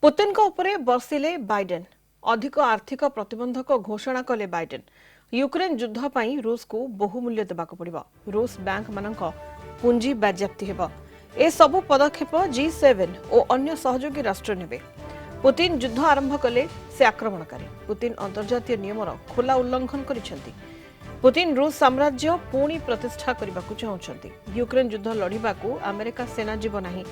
Putin को उपरे बर्षिले Biden अधिक आर्थिक प्रतिबंधक घोषणा कले बाइडेन यूक्रेन युद्ध पर रूस को बहुमूल्य देवाक पड़िबो। रूस बैंक मानक पुंजी बाज्याप्ति हेबो। ए सबु पदक्षेप G7 और अन्य सहयोगी राष्ट्र नेबे। पुतिन युद्ध आरंभ कले से आक्रमणकारी। पुतिन अंतर्जातीय नियमर खोला उल्लंघन करिसेंती। पुतिन रूस साम्राज्य पुणी प्रतिष्ठा करने चाहते। यूक्रेन युद्ध लड़ाकू अमेरिका सेना जीव नहीं,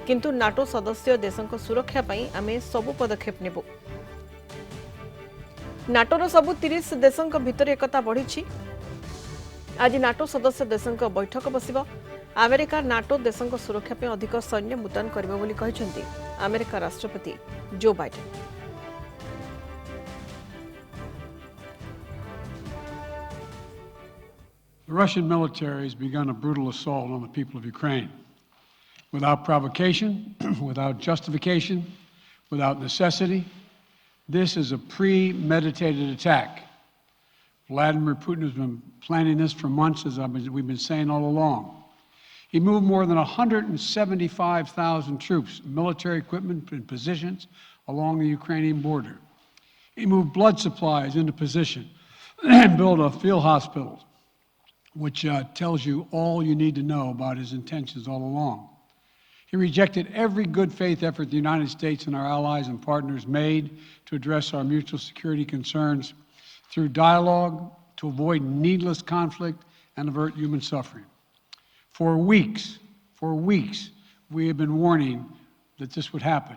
किंतु नाटो सदस्य देशों सुरक्षा पई आमे सबु पदक्षेप नेबु। नाटोर सबु 30 देशों भितर एकता बढ़ी। आज नाटो सदस्य देशों बैठक बसिबो। अमेरिका नाटो देशों सुरक्षा पे अधिक सैन्य मुतयन करिबो बोली कहिसेंती अमेरिका राष्ट्रपति Joe Biden. The Russian military has begun a brutal assault on the people of Ukraine. Without provocation, without justification, without necessity, this is a premeditated attack. Vladimir Putin has been planning this for months, as we've been saying all along. He moved more than 175,000 troops, military equipment, and positions along the Ukrainian border. He moved blood supplies into position and built a field hospital, which tells you all you need to know about his intentions all along. He rejected every good faith effort the United States and our allies and partners made to address our mutual security concerns through dialogue to avoid needless conflict and avert human suffering. For weeks, we have been warning that this would happen.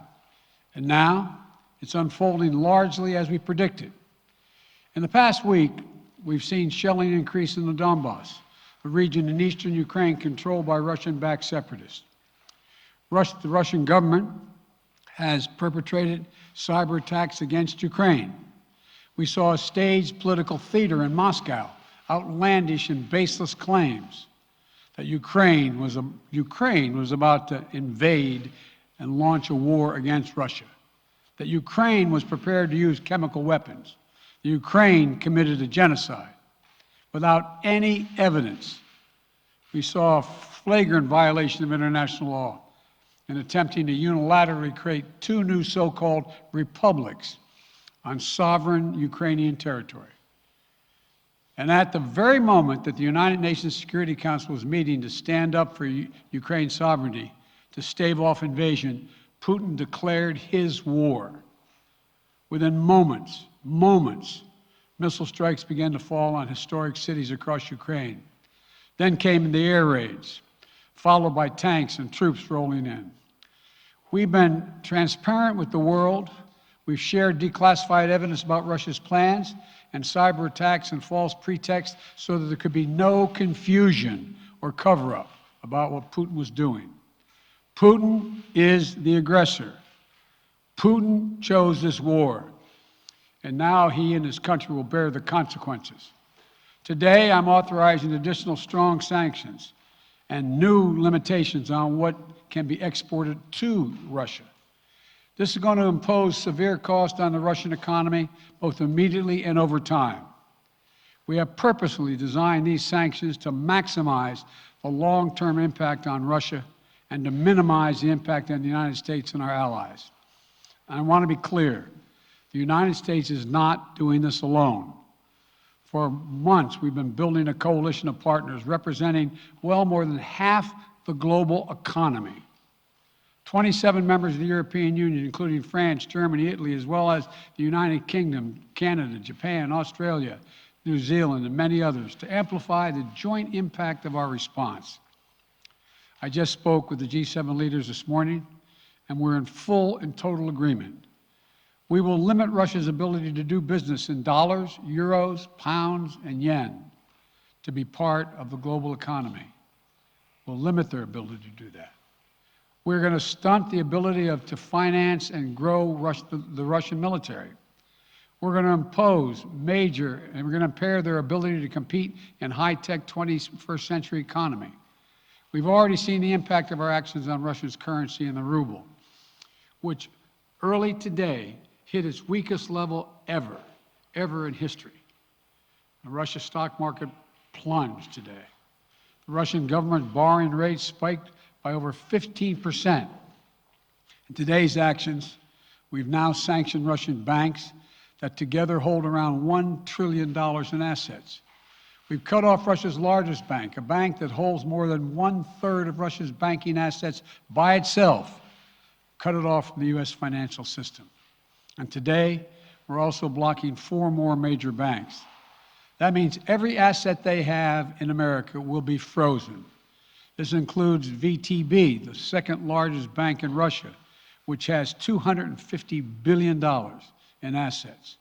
And now it's unfolding largely as we predicted. In the past week, we've seen shelling increase in the Donbass, a region in eastern Ukraine controlled by Russian-backed separatists. The Russian government has perpetrated cyber attacks against Ukraine. We saw a staged political theater in Moscow, outlandish and baseless claims that Ukraine was about to invade and launch a war against Russia, that Ukraine was prepared to use chemical weapons, that Ukraine committed a genocide. Without any evidence, we saw a flagrant violation of international law in attempting to unilaterally create two new so-called republics on sovereign Ukrainian territory. And at the very moment that the United Nations Security Council was meeting to stand up for Ukraine's sovereignty, to stave off invasion, Putin declared his war. Within moments, missile strikes began to fall on historic cities across Ukraine. Then came the air raids, followed by tanks and troops rolling in. We've been transparent with the world. We've shared declassified evidence about Russia's plans and cyber attacks and false pretexts so that there could be no confusion or cover-up about what Putin was doing. Putin is the aggressor. Putin chose this war, and now he and his country will bear the consequences. Today, I'm authorizing additional strong sanctions and new limitations on what can be exported to Russia. This is going to impose severe cost on the Russian economy, both immediately and over time. We have purposely designed these sanctions to maximize the long-term impact on Russia and to minimize the impact on the United States and our allies. And I want to be clear, the United States is not doing this alone. For months, we've been building a coalition of partners representing well more than half the global economy. 27 members of the European Union, including France, Germany, Italy, as well as the United Kingdom, Canada, Japan, Australia, New Zealand, and many others, to amplify the joint impact of our response. I just spoke with the G7 leaders this morning, and we're in full and total agreement. We will limit Russia's ability to do business in dollars, euros, pounds, and yen to be part of the global economy. We'll limit their ability to do that. We're going to stunt the ability to finance and grow the Russian military. We're going to impose and we're going to impair their ability to compete in high-tech 21st century economy. We've already seen the impact of our actions on Russia's currency and the ruble, which early today hit its weakest level ever in history. The Russia stock market plunged today. The Russian government borrowing rate spiked by over 15%. And today's actions We've now sanctioned Russian banks that together hold around $1 trillion in assets. We've cut off Russia's largest bank, a bank that holds more than 1/3 of Russia's banking assets by itself, cut it off from the U.S. financial system. And today, we're also blocking 4 more major banks. That means every asset they have in America will be frozen. This includes VTB, the second largest bank in Russia, which has $250 billion in assets.